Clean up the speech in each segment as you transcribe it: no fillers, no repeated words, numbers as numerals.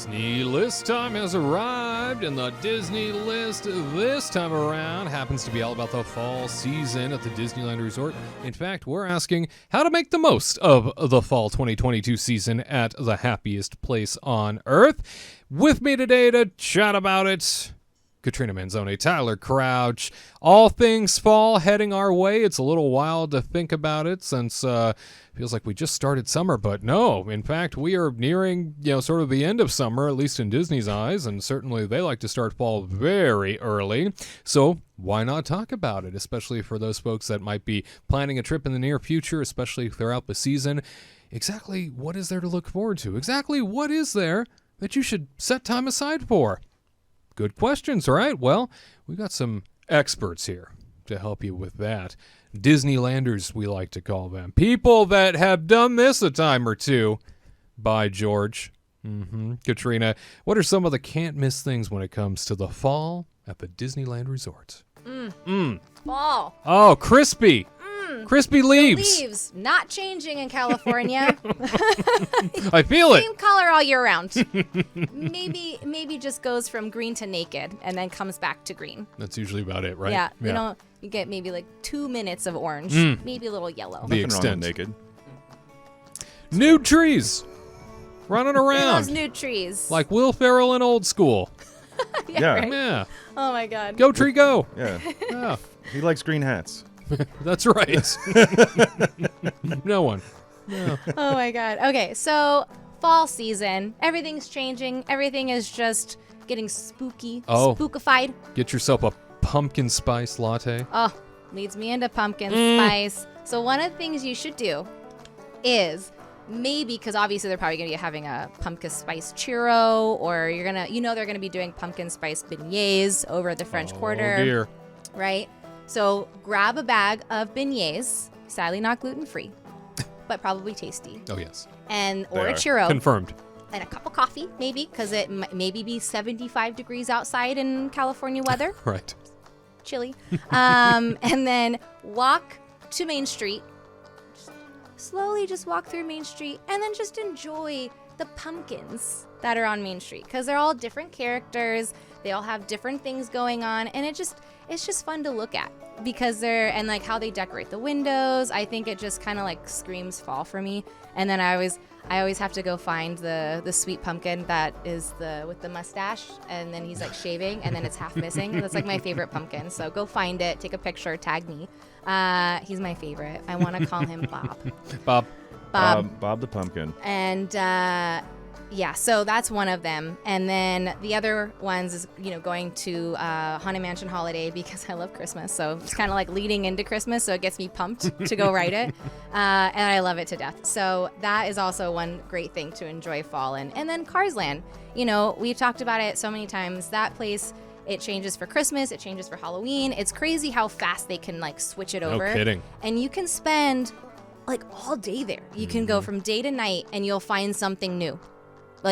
Disney list time has arrived, and the Disney list this time around happens to be all about the fall season at the Disneyland Resort. In fact, we're asking how to make the most of the fall 2022 season at the happiest place on earth. With me today to chat about it, Katrina Manzoni, Tyler Crouch. All things fall heading our way. It's a little wild to think about it since feels like we just started summer, but no. In fact, we are nearing, sort of the end of summer, at least in Disney's eyes, and certainly they like to start fall very early. So why not talk about it, especially for those folks that might be planning a trip in the near future, especially throughout the season. Exactly what is there to look forward to? Exactly what is there that you should set time aside for? Good questions, right? Well, we got some experts here to help you with that. Disneylanders, we like to call them. People that have done this a time or two. By George. Katrina, what are some of the can't-miss things when it comes to the fall at the Disneyland Resort? Fall. Oh, crispy. Crispy leaves. The leaves not changing in California. I feel it. Same color all year round. maybe just goes from green to naked and then comes back to green. That's usually about it, right? Yeah. You get maybe like 2 minutes of orange, maybe a little yellow. The Nothing extent. wrong with naked. Nude trees. Running around. Those new trees. Like Will Ferrell in Old School. Yeah. right. Yeah. Oh my God. Go tree go. Yeah. Yeah. He likes green hats. That's right. No one. Yeah. Oh my God. Okay, so fall season, everything's changing. Everything is just getting spooky, spookified. Get yourself a pumpkin spice latte. Oh, leads me into pumpkin spice. So one of the things you should do is maybe, because obviously they're probably going to be having a pumpkin spice churro, or they're going to be doing pumpkin spice beignets over at the French Quarter. Oh dear. Right? So grab a bag of beignets, sadly not gluten-free, but probably tasty. Oh yes. Or a churro. Confirmed. And a cup of coffee, maybe, because it maybe be 75 degrees outside in California weather. Right. Chilly. And then walk to Main Street. Slowly just walk through Main Street and then just enjoy the pumpkins that are on Main Street, because they're all different characters. They all have different things going on, and it's just fun to look at because and like how they decorate the windows. I think it just kind of like screams fall for me. And then I always have to go find the sweet pumpkin that is with the mustache, and then he's like shaving and then it's half missing. That's like my favorite pumpkin. So go find it, take a picture, tag me. He's my favorite. I want to call him Bob. Bob the pumpkin. And so that's one of them. And then the other ones is, going to Haunted Mansion Holiday, because I love Christmas. So it's kind of like leading into Christmas. So it gets me pumped to go ride it. And I love it to death. So that is also one great thing to enjoy fall in. And then Cars Land. We've talked about it so many times. That place, it changes for Christmas. It changes for Halloween. It's crazy how fast they can like switch it over. No kidding. And you can spend like all day there. You can go from day to night and you'll find something new.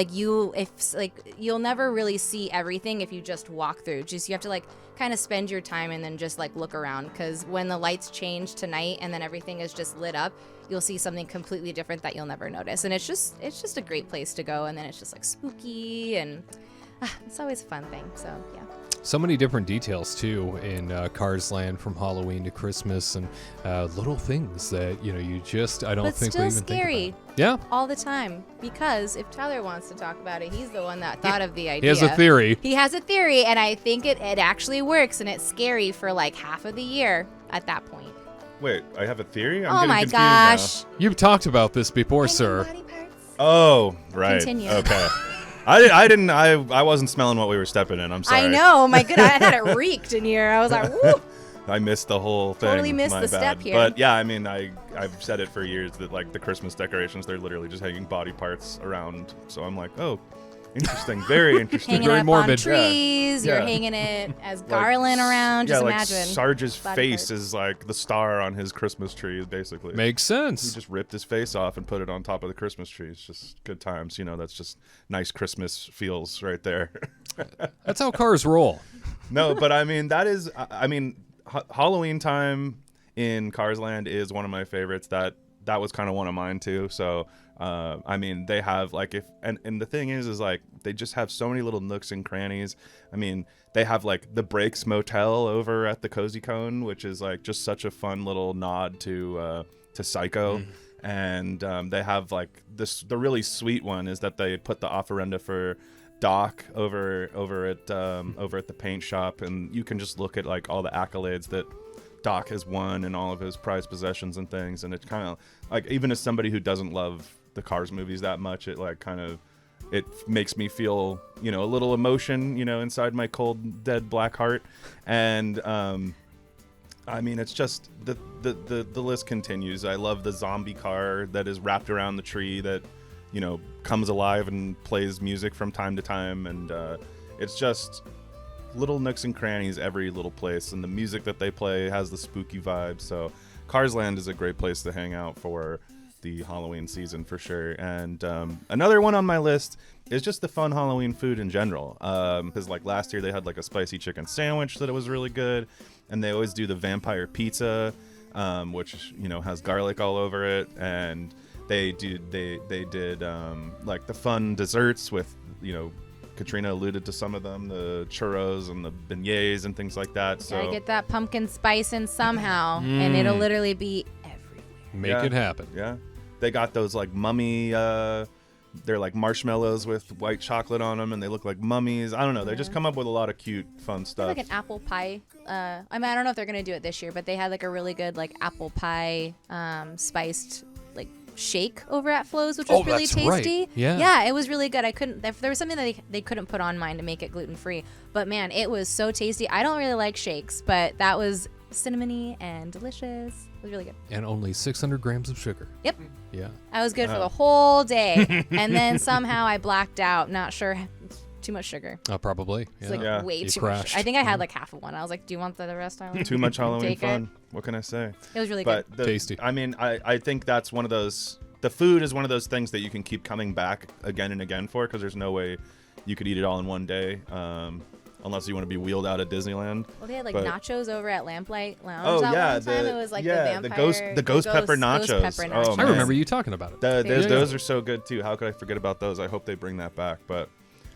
You'll never really see everything if you just walk through. You have to like kind of spend your time and then just like look around, because when the lights change tonight and then everything is just lit up, you'll see something completely different that you'll never notice. And it's just a great place to go. And then it's just like spooky, and it's always a fun thing. So yeah. So many different details too in Cars Land, from Halloween to Christmas, and little things that you just I don't but think still we even scary think about. Yeah. all the time, because if Tyler wants to talk about it, he's the one that thought of the idea. He has a theory. He has a theory, and I think it actually works, and it's scary for like half of the year at that point. Wait, I have a theory? I'm Oh getting my confused gosh. You've talked about this before, I sir. mean body parts. Now. Oh, right. Continue. Okay. I wasn't smelling what we were stepping in. I'm sorry. I know. My goodness, I thought it reeked in here. I was like, woo. I missed the whole thing. Totally missed My the bad. step here. But yeah, I mean, I've said it for years that like the Christmas decorations, they're literally just hanging body parts around. So I'm like, oh, interesting, very interesting. Hanging Very it up morbid. on trees. Yeah. You're hanging it as garland around. Yeah, Just like imagine. Sarge's body face parts. is like the star on his Christmas tree, basically. Makes He sense. just ripped his face off and put it on top of the Christmas tree. It's just good times. That's just nice Christmas feels right there. That's how cars roll. No, but I mean, Halloween time in Cars Land is one of my favorites. That that was kind of one of mine too. So I mean, they have like and the thing is like they just have so many little nooks and crannies. I mean, they have like the Breaks Motel over at the Cozy Cone, which is like just such a fun little nod to Psycho. And they have like the really sweet one is that they put the offerenda for Doc over at the paint shop, and you can just look at like all the accolades that Doc has won and all of his prized possessions and things, and it's kind of like, even as somebody who doesn't love the Cars movies that much, it like kind of it makes me feel, you know, a little emotion, you know, inside my cold dead black heart. And I mean, it's just the list continues. I love the zombie car that is wrapped around the tree that, you know, comes alive and plays music from time to time, and it's just little nooks and crannies every little place, and the music that they play has the spooky vibe. So Cars Land is a great place to hang out for the Halloween season for sure. And another one on my list is just the fun Halloween food in general, because like last year they had like a spicy chicken sandwich that was really good, and they always do the vampire pizza, which, you know, has garlic all over it. And they did like the fun desserts with, you know, Katrina alluded to some of them, the churros and the beignets and things like that. So Gotta get that pumpkin spice in somehow, and it'll literally be everywhere. Make it happen. Yeah. They got those like mummy, they're like marshmallows with white chocolate on them, and they look like mummies. I don't know. They just come up with a lot of cute, fun stuff. Like an apple pie. I mean, I don't know if they're going to do it this year, but they had like a really good like apple pie spiced like shake over at Flo's, which was really that's tasty. right. Yeah. Yeah, it was really good. There was something that they couldn't put on mine to make it gluten free, but man, it was so tasty. I don't really like shakes, but that was cinnamony and delicious. It was really good. And only 600 grams of sugar. Yep. Yeah. I was good for the whole day, and then somehow I blacked out. Not sure. Too much sugar. Probably. It's Yeah. like way You too crashed. much sugar. I think I had like half of one. I was like, do you want the rest? Too much Halloween Take fun. What can I say? It was really But good. Tasty. I mean, I think that's one of those. The food is one of those things that you can keep coming back again and again for, because there's no way you could eat it all in one day, unless you want to be wheeled out of Disneyland. Well, they had like but- nachos over at Lamplight Lounge. Oh, that yeah, one time. the- It was like yeah, the the vampire, ghost pepper nachos. Ghost pepper Oh, nachos. I man. remember you talking about it. Those are so good too. How could I forget about those? I hope they bring that back. But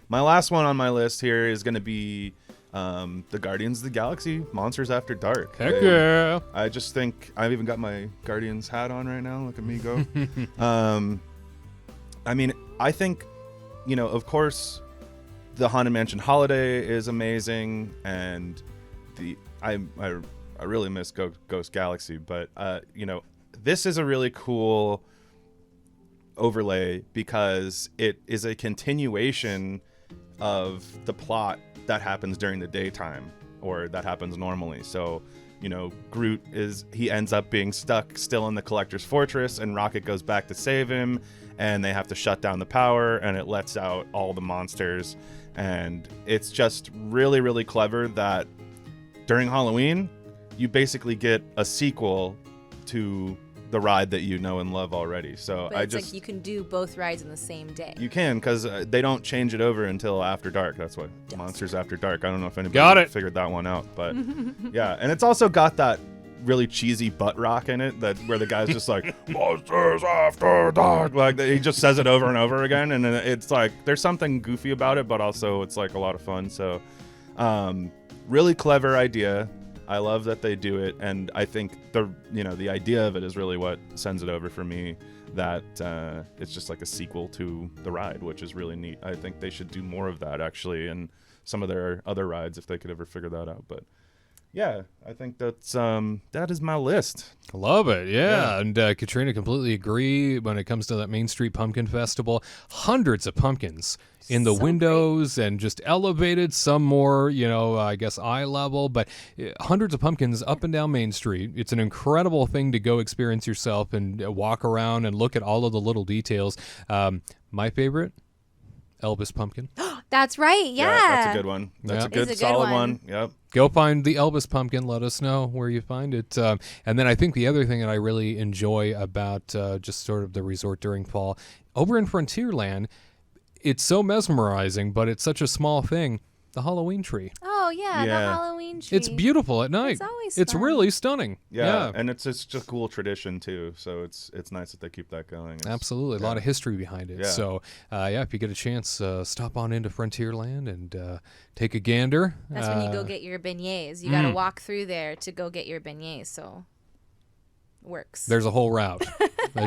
my last one on my list here is going to be the Guardians of the Galaxy Monsters After Dark. Heck yeah. I just think I've even got my Guardians hat on right now. Look at me go. I mean, I think, you know, of course, the Haunted Mansion Holiday is amazing, and I really miss Ghost Galaxy, but you know, this is a really cool overlay because it is a continuation of the plot that happens during the daytime, or that happens normally. So, you know, Groot he ends up being stuck still in the Collector's Fortress, and Rocket goes back to save him, and they have to shut down the power, and it lets out all the monsters. And it's just really, really clever that during Halloween, you basically get a sequel to the ride that you know and love already. So But it's like you can do both rides in the same day. You can, because they don't change it over until after dark. That's why Monsters After Dark. I don't know if anybody figured that one out, but yeah. And it's also got that really cheesy butt rock in it, where the guy's just like Monsters After Dark, like he just says it over and over again, and it's like there's something goofy about it, but also it's like a lot of fun. So really clever idea. I love that they do it, and I think the idea of it is really what sends it over for me, that it's just like a sequel to the ride, which is really neat. I think they should do more of that, actually, and some of their other rides, if they could ever figure that out. But yeah, I think that is my list. Love it, yeah. And Katrina, completely agree when it comes to that Main Street Pumpkin Festival. Hundreds of pumpkins in the windows and just elevated, some more, I guess eye level, but hundreds of pumpkins up and down Main Street. It's an incredible thing to go experience yourself and walk around and look at all of the little details. My favorite, Elvis pumpkin. That's right. Yeah. That's a good one. That's a It's good a good solid one. one. Yep. Go find the Elvis pumpkin. Let us know where you find it. And then I think the other thing that I really enjoy about just sort of the resort during fall, over in Frontierland, it's so mesmerizing, but it's such a small thing. The Halloween tree. Oh, Oh yeah, the Yeah. Halloween tree. It's beautiful at night. It's always It's fun. really stunning. Yeah, and it's just a cool tradition too. So it's nice that they keep that going. It's- Absolutely. A lot of history behind it. Yeah. So, if you get a chance, stop on into Frontierland and take a gander. That's when you go get your beignets. You got to walk through there to go get your beignets. So, works. There's a whole route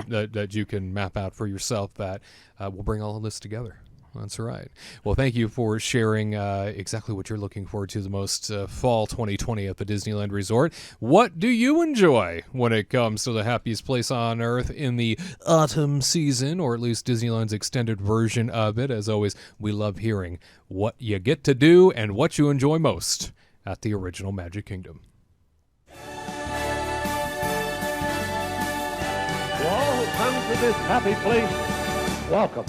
that you can map out for yourself that will bring all of this together. That's right. Well, thank you for sharing exactly what you're looking forward to the most fall 2020 at the Disneyland Resort. What do you enjoy when it comes to the happiest place on earth in the autumn season, or at least Disneyland's extended version of it? As always, we love hearing what you get to do and what you enjoy most at the original Magic Kingdom. To all who come to this happy place, welcome.